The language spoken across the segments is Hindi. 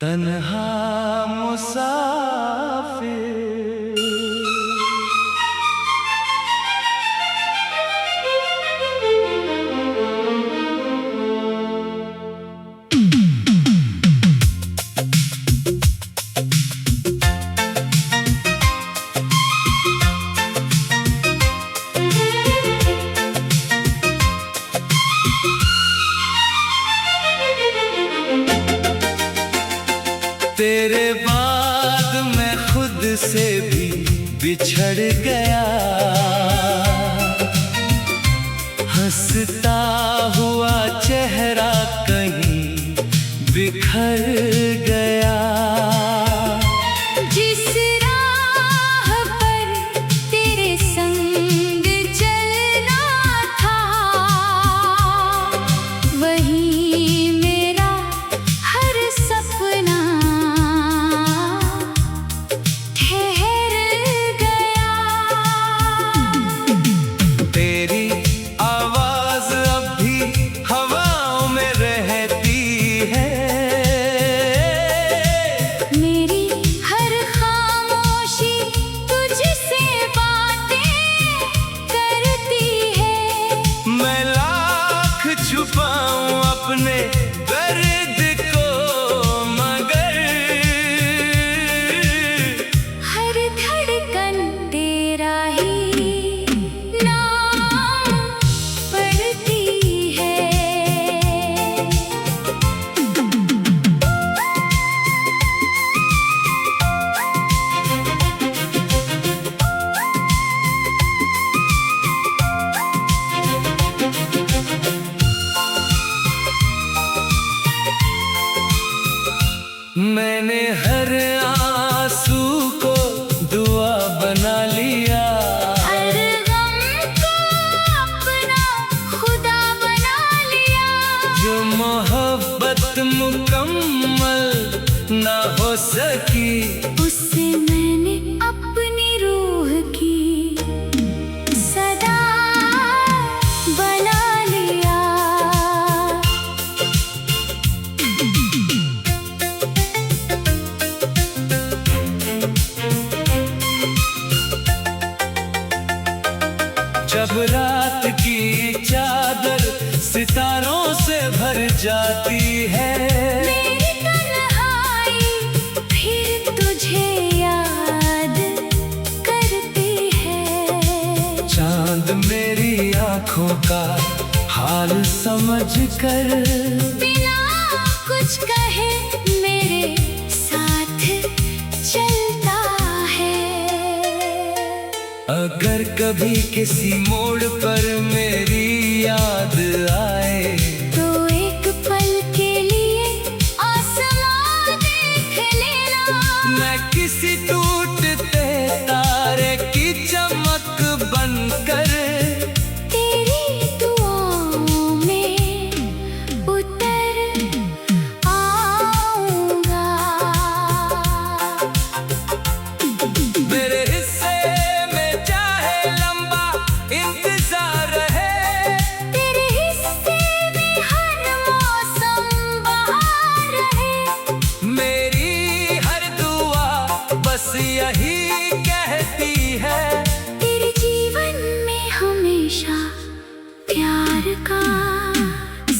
तन्हा मुसाफिर। तेरे बाद मैं खुद से भी बिछड़ गया, हंसता हुआ चेहरा कहीं बिखर गया। जिस राह पर तेरे संग चलना था, वही मेरा हर सपना ठहर गया। तेरी आवाज अब भी हवाओं में रहती है, मेरी हर खामोशी तुझसे बातें करती है। मैं लाख छुपाऊं अपने दर्द को, मगर हर धड़कन तेरा ही नाम पढ़ती है। मैंने हर आंसू को दुआ बना लिया, हर गम को अपना खुदा बना लिया। जो मोहब्बत मुकम्मल ना हो सकी, उससे मैंने अपनी रूह की सदा बना लिया। जब रात की चादर सितारों से भर जाती है, मेरी तन्हाई फिर तुझे याद करती है। चांद मेरी आंखों का हाल समझ कर बिना कुछ कहे मेरे साथ चलता है। अगर कभी किसी मोड़ पर मेरी याद आए, तो एक पल के लिए आसमां देख लेना। मैं किसी टूटते तारे की चमक बनकर तेरी दुआओं में उतर आऊंगा। मेरे हिस्से में चाहे लंबा इंतजार रहे, तेरे हिस्से में हर मौसम बहार रहे। मेरी हर दुआ बस यही कहती है, तेरे जीवन में हमेशा प्यार का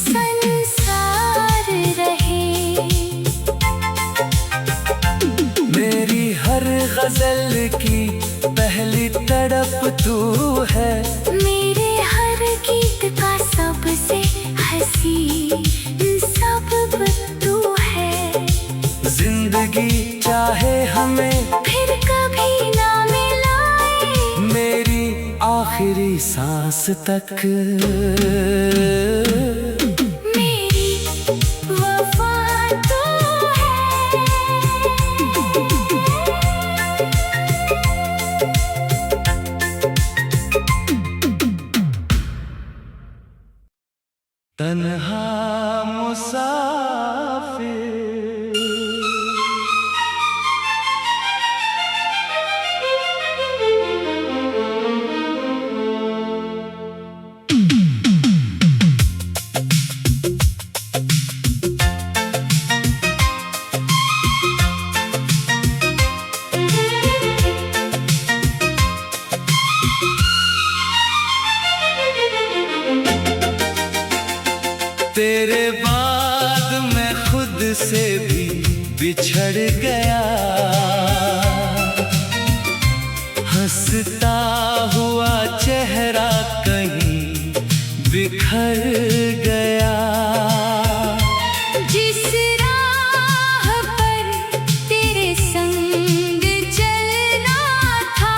संसार रहे। मेरी हर गजल की पहली तड़प तू है, मेरे हर गीत का सबसे हंसी सबब तू है। जिंदगी चाहे हमें फिर कभी ना मिलाए, मेरी आखिरी सांस तक मेरी वफा तू है। तन्हा मुसाफिर। खुद से भी बिछड़ गया। हंसता हुआ चेहरा कहीं बिखर गया। जिस राह पर तेरे संग चलना था,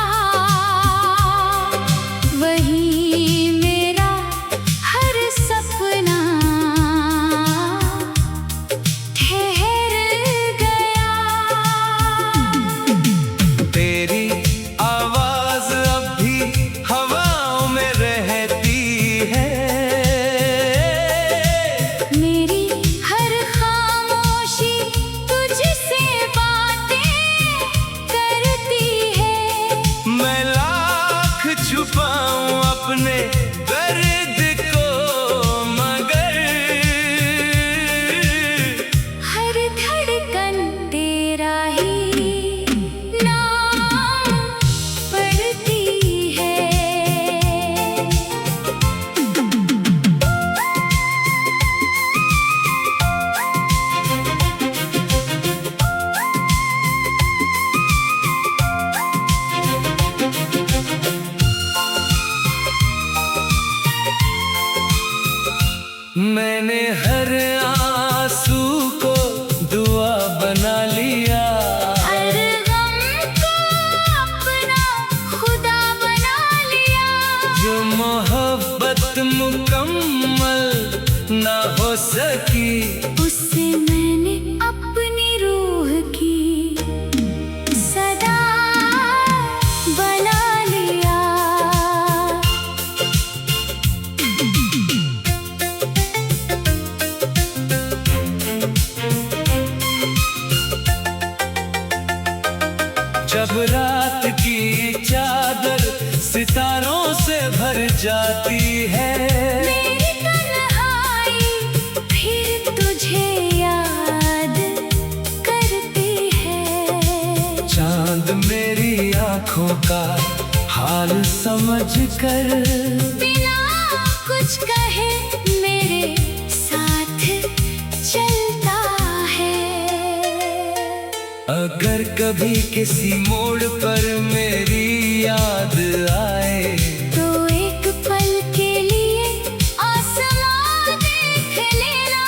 वही मेरा हर सपना ठहर गया। तेरी आवाज अब भी हवाओं में रहती है। मेरी हर खामोशी तुझसे बातें करती है। मैं लाख छुपाऊं अपने दर्द को, मगर हर धड़कन तेरा ही नाम पढ़ती है। मैंने हर आंसू को दुआ बना लिया। हर गम को अपना खुदा बना लिया। जो मोहब्बत मुकम्मल ना हो सकी, उससे मैंने अपनी रूह की सदा बना लिया। जब रात की चादर सितारों से भर जाती है। मेरी तन्हाई फिर तुझे याद करती है। चांद मेरी आंखों का हाल समझ कर बिना कुछ कहे मेरे साथ चलता है। अगर कभी किसी मोड़ पर मेरी याद आए, तो एक पल के लिए आसमां देख लेना।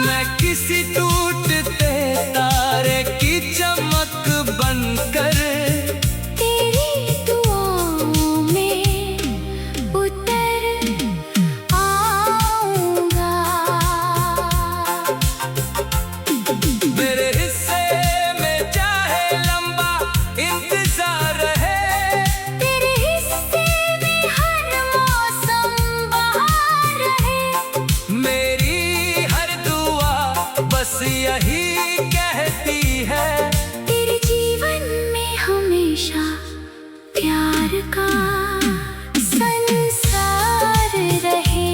मैं किसी टूटते तारे की चमक बनकर तेरी दुआओं में उतर आऊंगा। मेरे हिस्से में चाहे लंबा इंतजार रहे। तेरे हिस्से में हर मौसम बहार रहे। मेरी हर दुआ बस यही कहती है, तेरे जीवन में हमेशा प्यार का संसार रहे।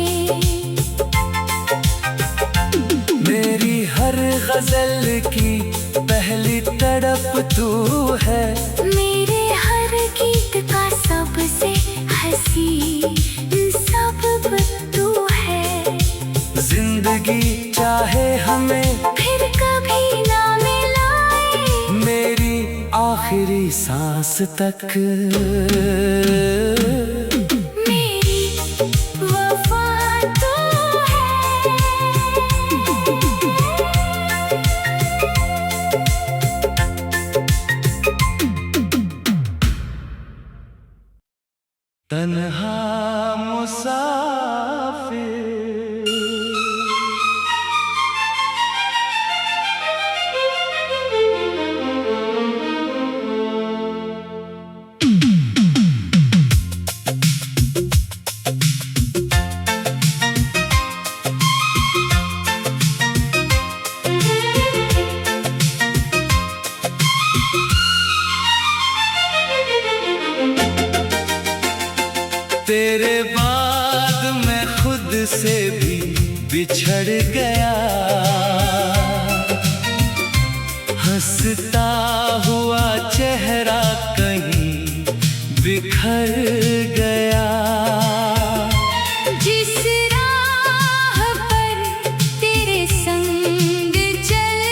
मेरी हर गजल की पहली तड़प तू है। मेरे हर गीत का सबसे हंसी सबब तू है। जिंदगी चाहे हमें फिर कभी ना मिलाए, मेरी आखिरी सांस तक मेरी वफा तू है। तन्हा मुसाफिर। तेरे बाद मैं खुद से भी बिछड़ गया। हंसता हुआ चेहरा कहीं बिखर गया। जिस राह पर तेरे संग चल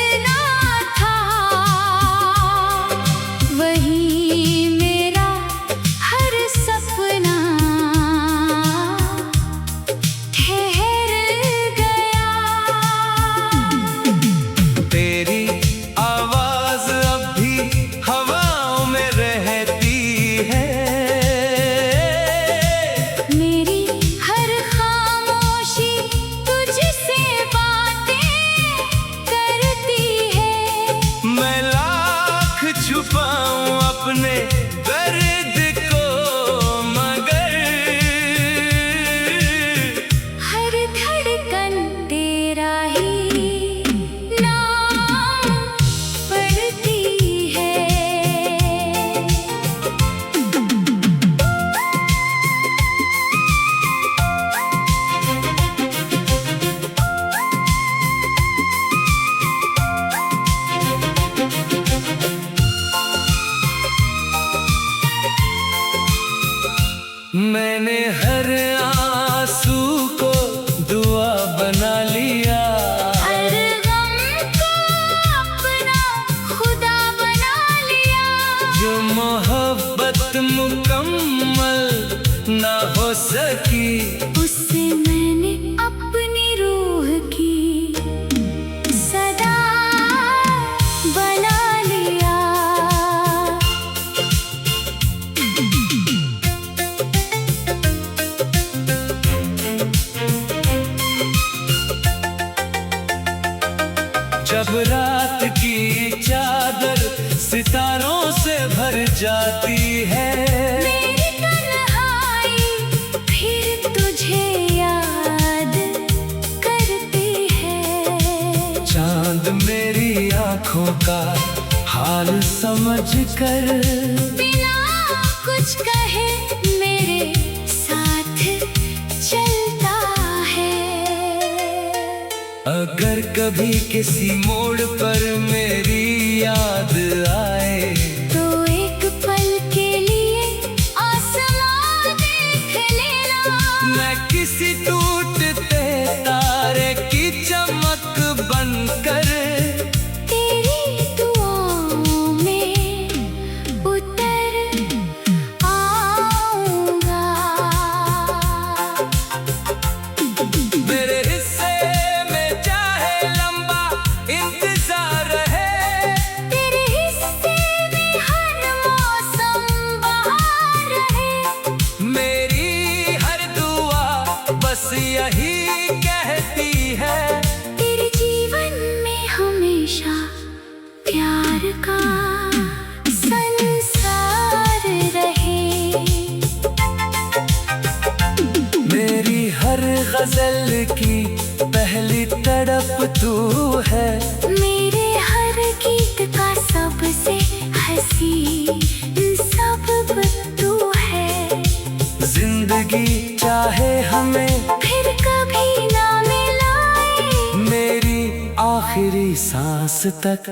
हो सकी। उससे मैंने अपनी रूह की सदा बना लिया। जब रात की चादर सितारों से भर जाती है, मेरी तन्हाई फिर तुझे याद करती है। चांद मेरी आंखों का हाल समझ कर बिना कुछ कहे मेरे साथ चलता है। अगर कभी किसी मोड़ पर मेरी याद आए, तो एक पल के लिए आसमां देख लेना। मैं किसी टूटते तारे की चमक बनकर तेरी दुआओं में उतर आऊंगा। मेरे हिस्से में चाहे लंबा इंतजार रहे, तेरे हिस्से में हर मौसम बहार रहे। मेरी हर दुआ बस यही कहती है, तेरे जीवन में हमेशा प्यार का संसार रहे। मेरी हर गजल की पहली तड़प तू है। मेरे हर गीत का सबसे हंसी सबब तू है। जिंदगी चाहे हमें फिर कभी ना मिलाए, मेरी आखिरी सांस तक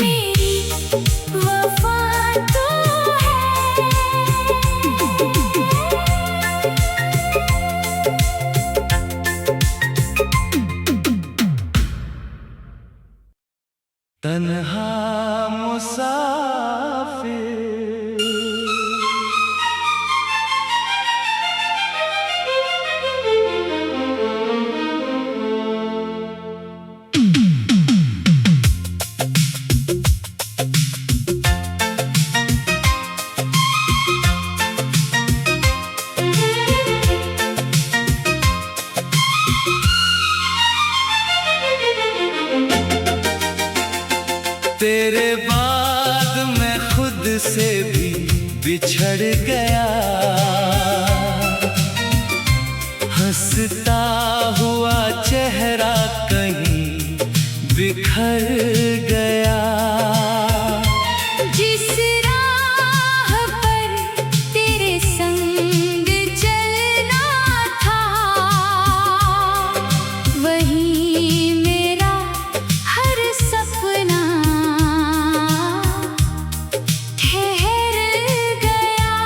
मेरी वफा तो है। तन्हा मुसाफिर। तेरे बाद मैं खुद से भी बिछड़ गया, हंसता हुआ चेहरा कहीं बिखर गया। जिस राह पर तेरे संग चलना था, वही मेरा हर सपना ठहर गया।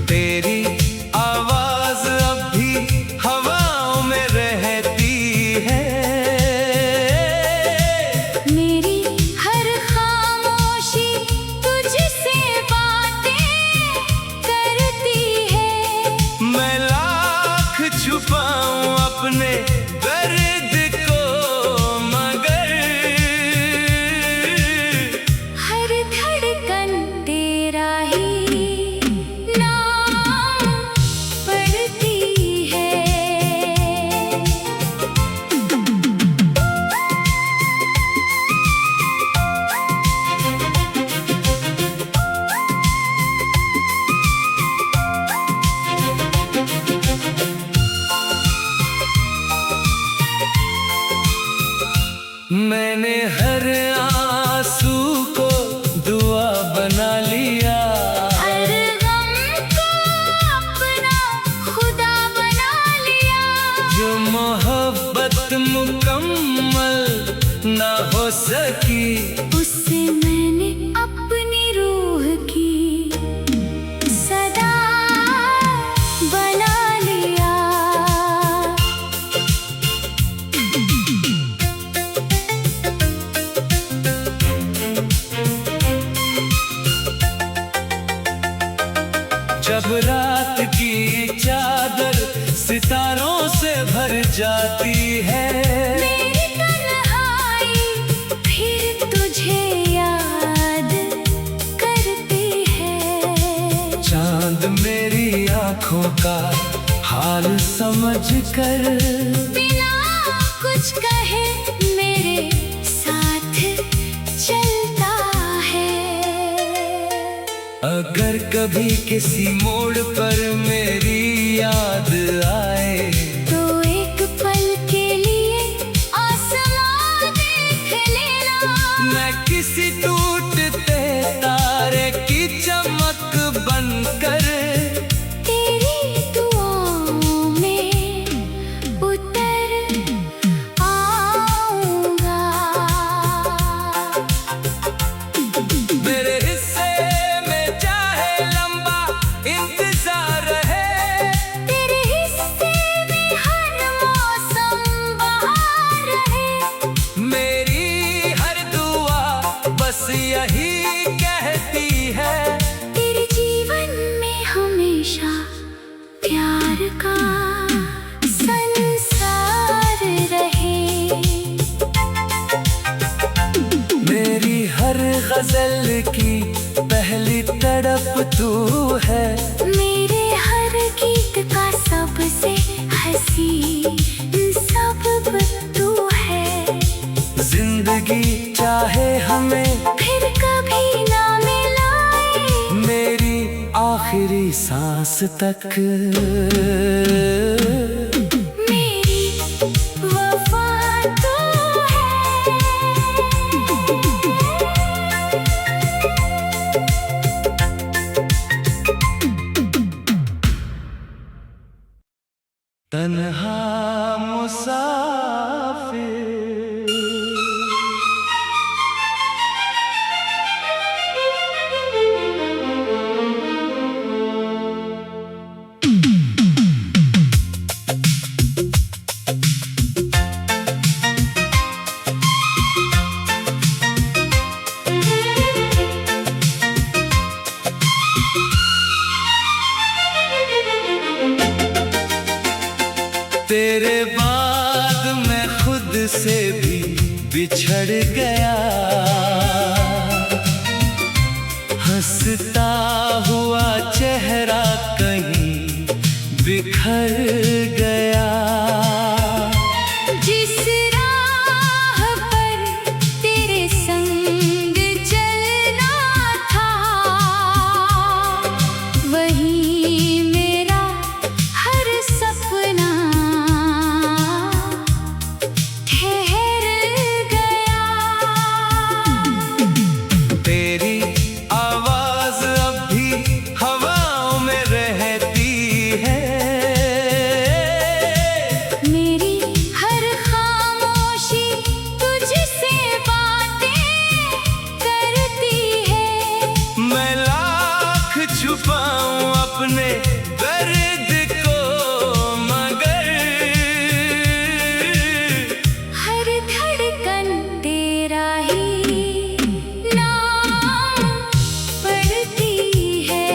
तेरी आवाज अब भी हवाओं में रहती है, मेरी हर खामोशी तुझसे बातें करती है। मैं लाख छुपाऊं अपने दर्द को, मगर हर धड़कन तेरा ही नाम पढ़ती है। मैंने हर आंसू को दुआ बना लिया, हर गम को अपना खुदा बना लिया। जो मोहब्बत मुकम्मल ना हो सकी, उससे मैंने अपनी रूह की सदा बना लिया। का हाल समझ कर, बिना कुछ कहे मेरे साथ चलता है। अगर कभी किसी मोड़ पर मेरी याद आए, तो एक पल के लिए आसमां देख लेना। मैं किसी टूटते तारे की चमक बनकर तेरी दुआओं में उतर आऊंगा। मेरे हिस्से में चाहे लंबा इंतजार रहे, तेरे हिस्से में हर मौसम बहार रहे। मेरी हर दुआ बस यही कहती है, तेरे जीवन में हमेशा प्यार का संसार रहे। मेरी हर गजल की पहली तड़प तू है, मेरे हर गीत का सबसे हंसी सबब तू है। जिंदगी चाहे हमें फिर कभी ना मिलाए, मेरी आखिरी सांस तक मेरी वफा तू है। तन्हा मुसाफिर। तेरे बाद मैं खुद से भी बिछड़ गया, हंसता हुआ चेहरा कहीं बिखर गया। जिस राह पर तेरे संग चलना था, वही मेरा हर सपना ठहर गया। तेरी आवाज अब भी हवाओं में रहती है, मेरी हर खामोशी तुझसे बातें करती है। मैं लाख छुपाऊं अपने दर्द को, मगर हर धड़कन तेरा ही नाम पढ़ती है।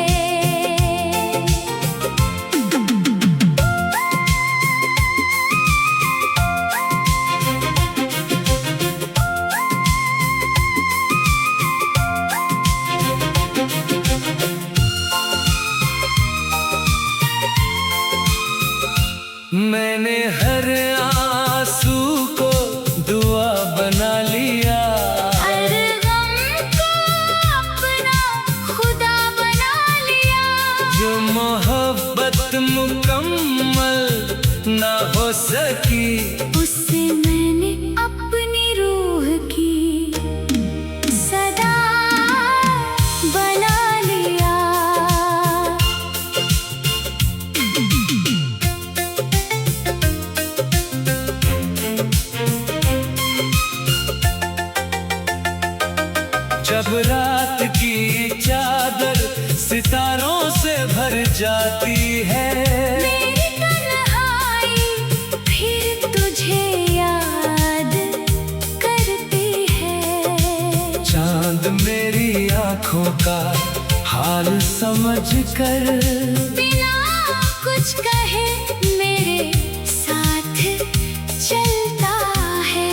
मैंने हर आंसू को दुआ बना लिया, हर गम को अपना खुदा बना लिया। जो मोहब्बत मुकम्मल ना हो सकी, उससे मैंने अपनी रूह की सदा बना लिया। जब रात की चादर सितारों से भर जाती है, मेरी तन्हाई फिर तुझे याद करती है। चांद मेरी आंखों का हाल समझ कर, बिना कुछ कहे मेरे साथ चलता है।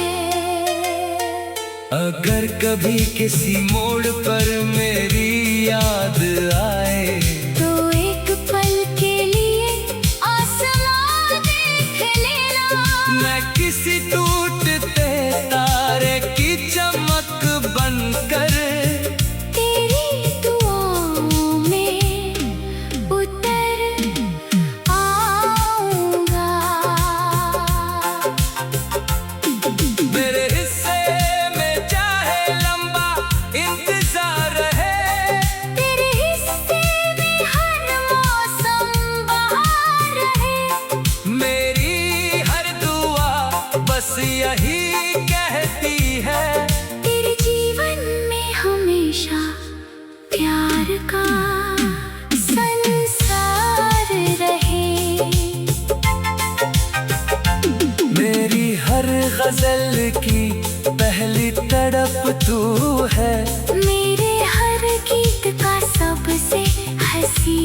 अगर कभी किसी मोड़ पर मेरी याद आए, तो एक पल के लिए बस यही कहती है, तेरे जीवन में हमेशा प्यार का संसार रहे। मेरी हर गजल की पहली तड़प तू है, मेरे हर गीत का सबसे हंसी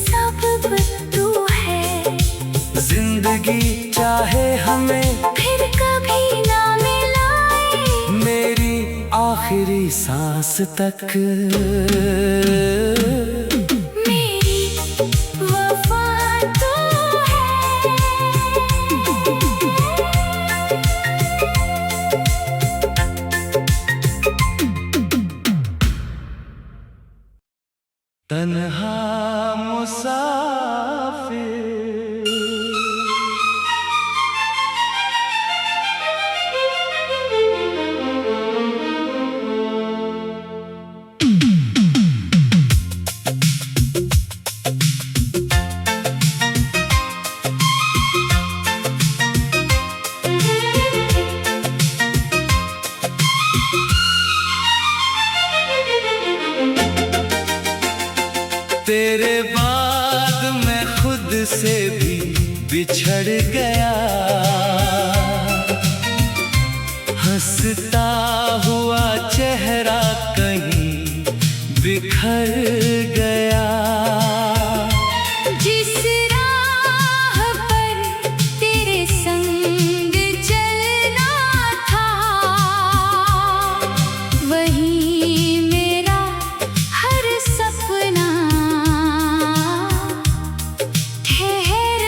सबब तू है। जिंदगी चाहे हमें फिर कभी ना मिलाए, मेरी आखिरी सांस तक मेरी वफा तू है। तन्हा मुसाफिर। तेरे बाद मैं खुद से भी बिछड़ गया, हंसता हुआ चेहरा कहीं बिखर गया। जिस राह पर तेरे संग चलना था, वही मेरा हर सपना ठहर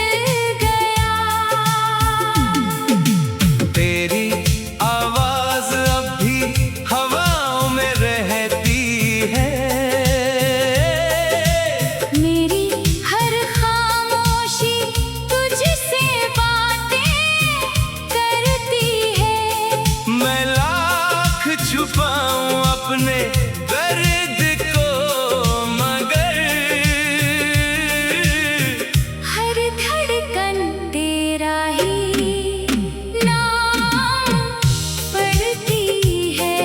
गया। तेरी आवाज अब भी हवाओं में रहती है, मेरी हर खामोशी तुझसे बातें करती है। मैं लाख छुपाऊं अपने दर्द को, मगर हर धड़कन तेरा ही नाम पढ़ती है।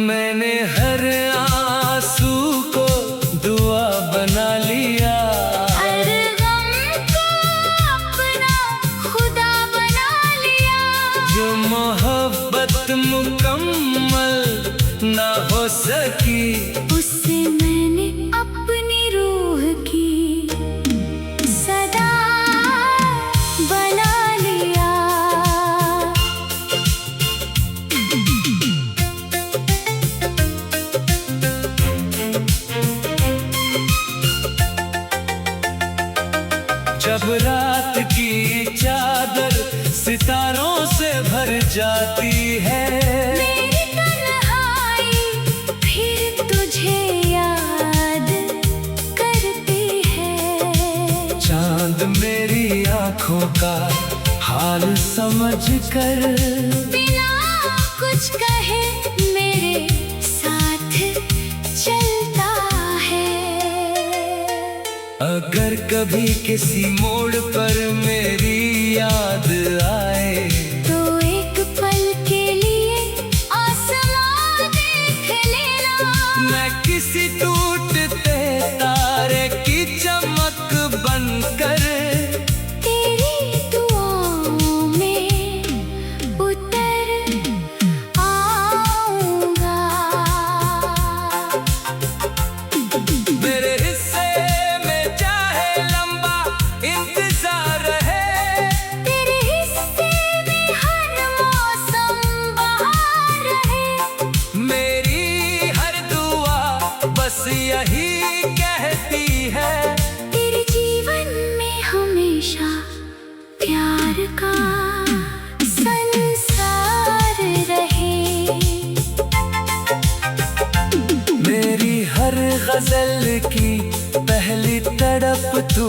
मैंने हर आंसू को दुआ बना लिया, हर गम को अपना खुदा बना लिया। जो मोहब्बत मुकम्मल ना हो सकी, उससे मैंने अपनी रूह की सदा बना लिया। जब रात की चादर सितारों से भर जाती है, मेरी तन्हाई फिर तुझे याद करती है। चांद मेरी आंखों का हाल समझ कर बिना कुछ कहे मेरे साथ चलता है। अगर कभी किसी मोड़ पर मेरी याद आए, तो एक पल के लिए आसमां देख लेना। मैं किसी टूटते तारे की चमक बनकर तेरी दुआओं में उतर आऊंगा। मेरे हिस्से में चाहे लंबा इंतजार रहे, तेरे हिस्से में हर मौसम बहार रहे। मेरी हर दुआ बस यही कहती है, तेरे जीवन में हमेशा प्यार का संसार रहे। मेरी हर गजल की पहली तड़प तू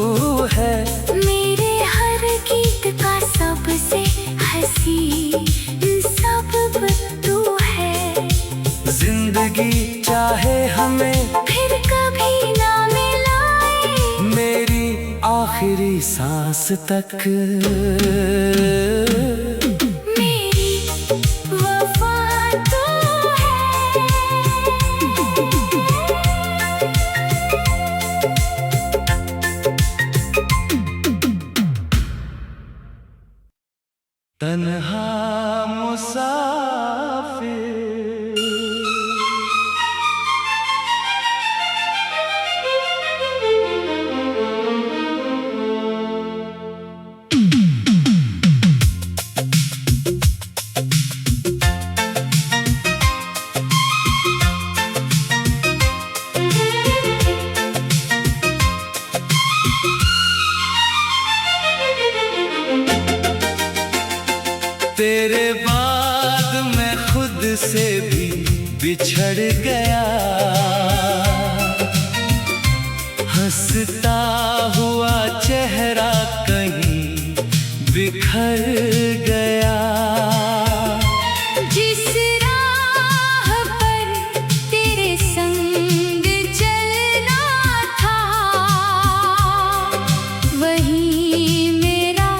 है। मेरे हर गीत का सबसे हंसी सबब तू है। जिंदगी चाहे हमें फिर कभी ना मिलाए, मेरी आखिरी सांस तक मेरी वफा तू है। तन्हा मुसाफिर। तेरे बाद मैं खुद से भी बिछड़ गया, हंसता हुआ चेहरा कहीं बिखर गया। जिस राह पर तेरे संग चलना था, वही मेरा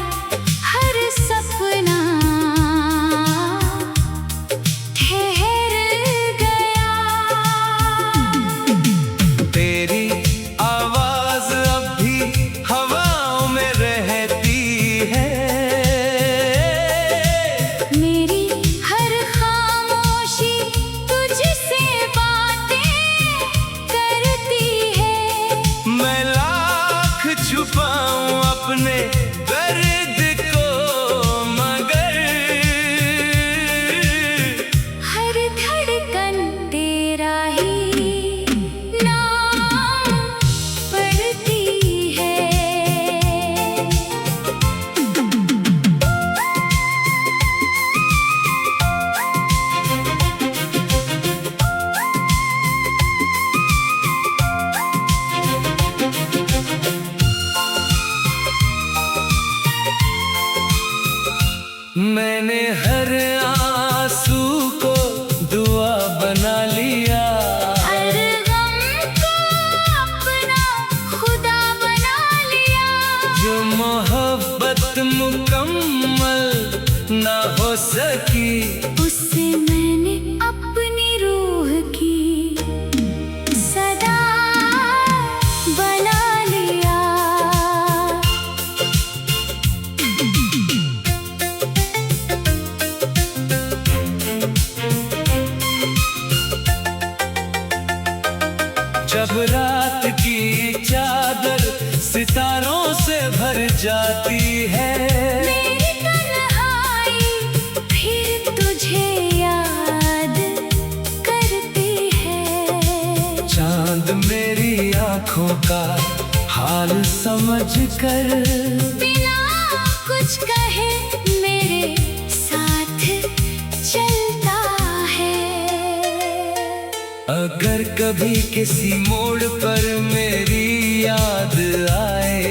हर सपना ठहर गया। तेरी आवाज अब भी हवाओं में रहती है, मेरी हर खामोशी तुझसे बातें करती है। मैं लाख छुपाऊं अपने दर्द को, मगर हर धड़कन तेरा ही नाम पढ़ती है। मैंने हर आंसू को दुआ बना लिया, हर गम को अपना खुदा बना लिया। जो मोहब्बत मुकम्मल ना हो सकी, उससे मैंने अपनी रूह की सदा बना लिया। जब रात की चादर सितारों से भर जाती है, मेरी तन्हाई फिर तुझे याद करती है। चांद मेरी आंखों का हाल समझ कर बिना कुछ कहे मेरे साथ चलता है। अगर कभी किसी मोड़ पर मेरी याद आए,